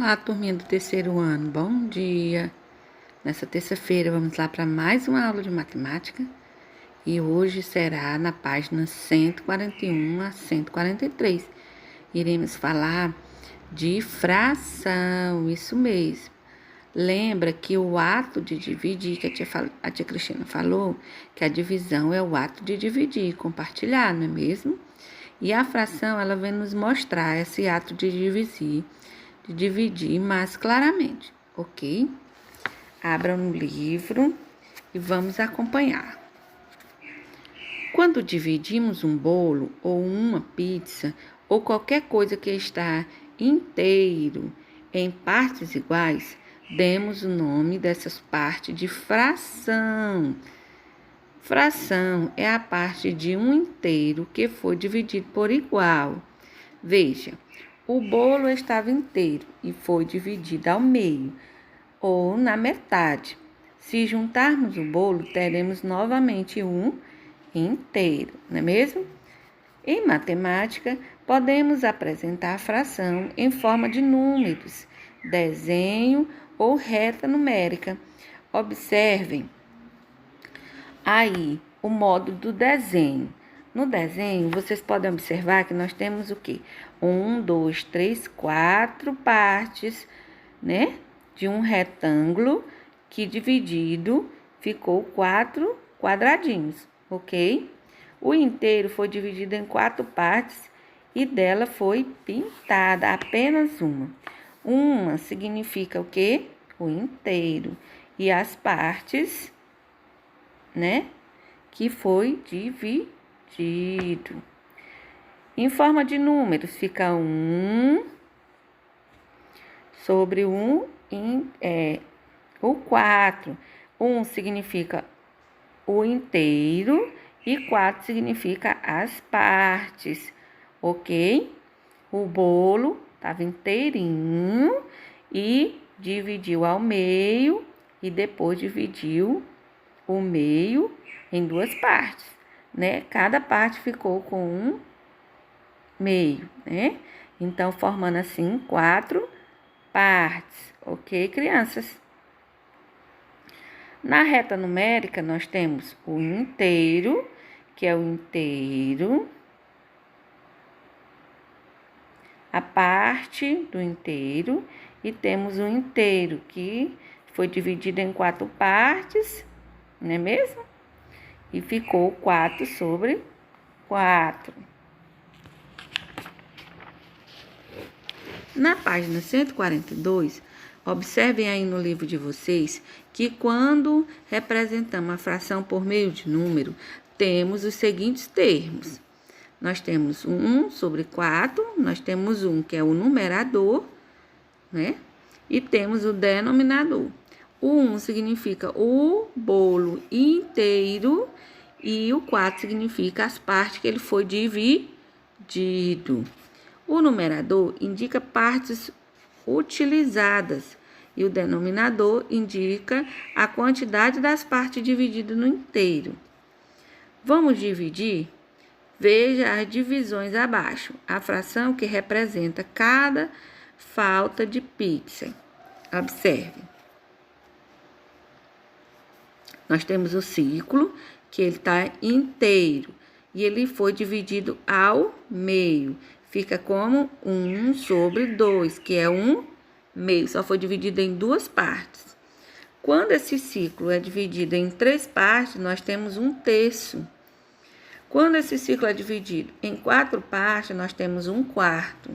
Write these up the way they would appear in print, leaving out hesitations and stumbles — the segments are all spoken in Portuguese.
Olá, turminha do terceiro ano, bom dia! Nessa terça-feira vamos lá para mais uma aula de matemática e hoje será na página 141 a 143. Iremos falar de fração, isso mesmo. Lembra que o ato de dividir, que a tia Cristina falou, que a divisão é o ato de dividir, compartilhar, não é mesmo? E a fração, ela vem nos mostrar esse ato de dividir mais claramente, ok? Abra no livro e vamos acompanhar. Quando dividimos um bolo ou uma pizza ou qualquer coisa que está inteiro em partes iguais, demos o nome dessas partes de fração. Fração é a parte de um inteiro que foi dividido por igual. Veja, o bolo estava inteiro e foi dividido ao meio, ou na metade. Se juntarmos o bolo, teremos novamente um inteiro, não é mesmo? Em matemática, podemos apresentar a fração em forma de números, desenho ou reta numérica. Observem aí o modo do desenho. No desenho, vocês podem observar que nós temos o quê? 1, 2, 3, 4 partes, né? De um retângulo que dividido ficou 4 quadradinhos, ok? O inteiro foi dividido em 4 partes e dela foi pintada apenas uma. Uma significa o quê? O inteiro. E as partes, né? Que foi dividido. Em forma de números, fica 1 sobre 1 o 4. 1 significa o inteiro e 4 significa as partes, ok? O bolo estava inteirinho e dividiu ao meio e depois dividiu o meio em 2 partes, né? Cada parte ficou com um meio, né? Então, formando assim 4 partes, ok, crianças? Na reta numérica, nós temos o inteiro, que é o inteiro, a parte do inteiro, e temos o inteiro, que foi dividido em 4 partes, não é mesmo? E ficou 4 sobre 4. Na página 142, observem aí no livro de vocês que quando representamos a fração por meio de número, temos os seguintes termos. Nós temos 1 sobre 4, nós temos 1 que é o numerador, né? E temos o denominador. O 1 significa o bolo inteiro e o 4 significa as partes que ele foi dividido. O numerador indica partes utilizadas e o denominador indica a quantidade das partes divididas no inteiro. Vamos dividir? Veja as divisões abaixo. A fração que representa cada falta de pixel. Observe. Nós temos o círculo, que ele está inteiro e ele foi dividido ao meio. Fica como 1 sobre 2, que é 1 meio, só foi dividido em 2 partes. Quando esse círculo é dividido em 3 partes, nós temos 1/3. Quando esse círculo é dividido em 4 partes, nós temos 1/4.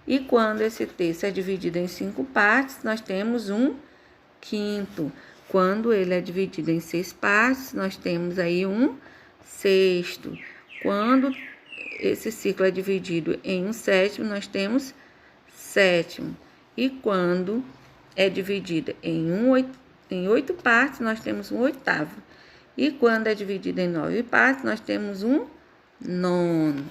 E quando esse terço é dividido em 5 partes, nós temos 1/5. Quando ele é dividido em 6 partes, nós temos aí 1/6. Quando esse círculo é dividido em 1/7, nós temos 7. E quando é dividido em 8 partes, nós temos 1/8. E quando é dividido em 9 partes, nós temos 1/9.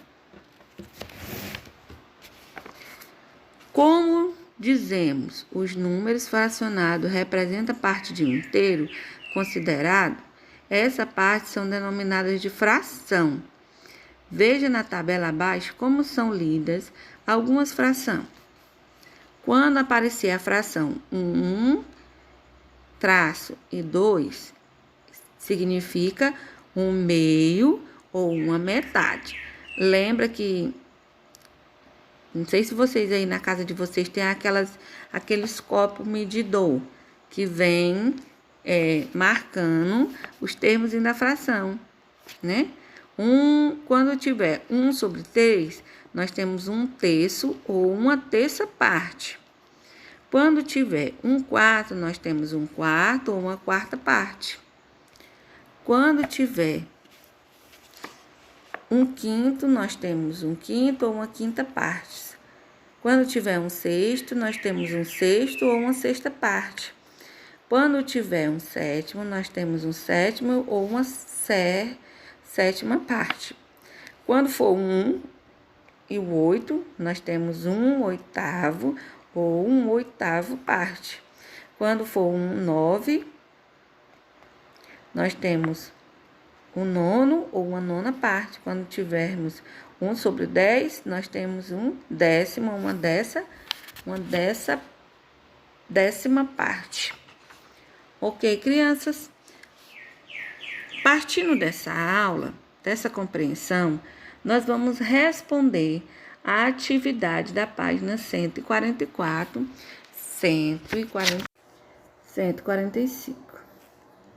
Como dizemos, os números fracionados representam parte de um inteiro considerado, essa parte são denominadas de fração. Veja na tabela abaixo como são lidas algumas frações. Quando aparecer a fração 1 traço e 2, significa um meio ou uma metade. Lembra que, não sei se vocês aí na casa de vocês tem aqueles copos medidor que vem marcando os termos da fração, né? Quando tiver 1/3, nós temos 1/3 ou 1/3 parte. Quando tiver 1/4, nós temos 1/4 ou 1/4 parte. Quando tiver 1/5, nós temos 1/5 ou 1/5 parte. Quando tiver 1/6, nós temos 1/6 ou 1/6 parte. Quando tiver 1/7, nós temos 1/7 ou 1/7 parte. Quando for 1 e o 8, nós temos 1/8 ou 1/8 parte. Quando for 9, nós temos 1/9 ou 1/9 parte. Quando tivermos 1/10, nós temos 1/10, uma décima parte. Ok, crianças? Partindo dessa aula, dessa compreensão, nós vamos responder a atividade da página 144, 145.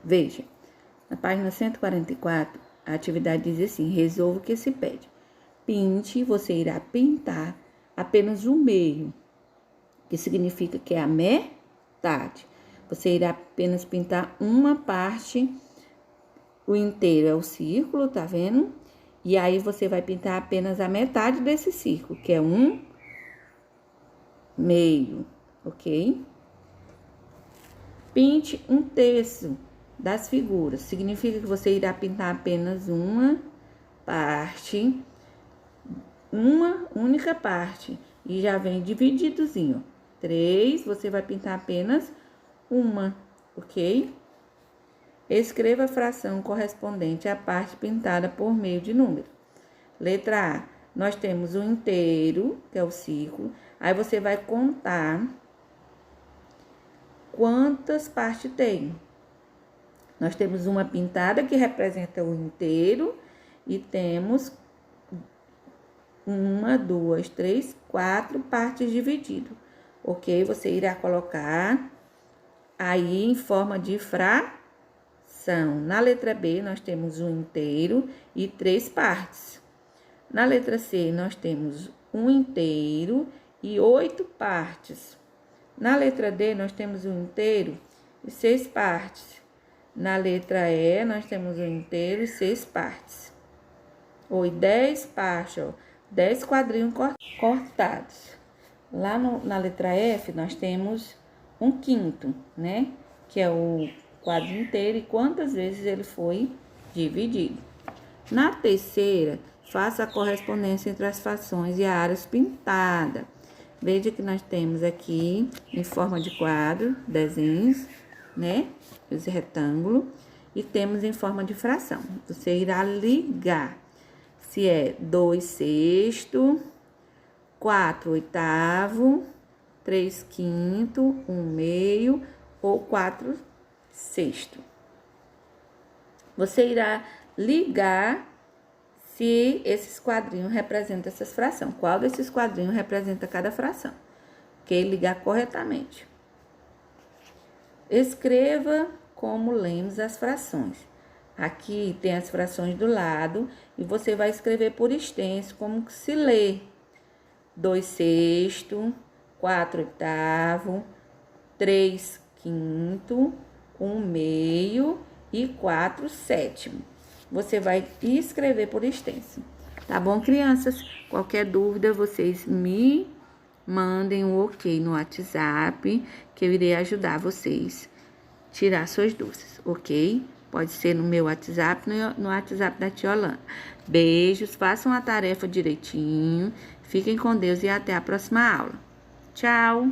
Veja, na página 144, a atividade diz assim: resolva o que se pede. Pinte, você irá pintar apenas o meio, que significa que é a metade. Você irá apenas pintar uma parte, o inteiro é o círculo, tá vendo? E aí, você vai pintar apenas a metade desse círculo, que é um meio, ok? Pinte 1/3 das figuras. Significa que você irá pintar apenas uma parte, uma única parte. E já vem divididozinho. 3, você vai pintar apenas uma, ok? Escreva a fração correspondente à parte pintada por meio de número. Letra A, nós temos o inteiro, que é o círculo. Aí, você vai contar quantas partes tem. Nós temos uma pintada que representa o inteiro e temos 1, 2, 3, 4 partes divididas, ok? Você irá colocar aí em forma de fração. Na letra B, nós temos um inteiro e 3 partes. Na letra C, nós temos um inteiro e 8 partes. Na letra D, nós temos um inteiro e 6 partes. Na letra E, nós temos um inteiro e 6 partes. Ou 10 partes, ó, 10 quadrinhos cortados. Lá na letra F, nós temos 1/5, né? Que é o quadro inteiro e quantas vezes ele foi dividido. Na terceira, faça a correspondência entre as frações e as áreas pintadas. Veja que nós temos aqui, em forma de quadro, desenhos, né? Esse retângulo. E temos em forma de fração. Você irá ligar se é 2/6, 4/8, 3/5, 1/2 ou 4/6. Você irá ligar se esses quadrinhos representam essas frações. Qual desses quadrinhos representa cada fração? Ok? Ligar corretamente. Escreva como lemos as frações. Aqui tem as frações do lado e você vai escrever por extenso como que se lê. 2/6, 4/8, 3/5, 1/2 e 4/7. Você vai escrever por extenso. Tá bom, crianças? Qualquer dúvida, vocês me mandem um ok no WhatsApp, que eu irei ajudar vocês a tirar suas dúvidas, ok? Pode ser no meu WhatsApp, no WhatsApp da tia Holanda. Beijos, façam a tarefa direitinho. Fiquem com Deus e até a próxima aula. Tchau!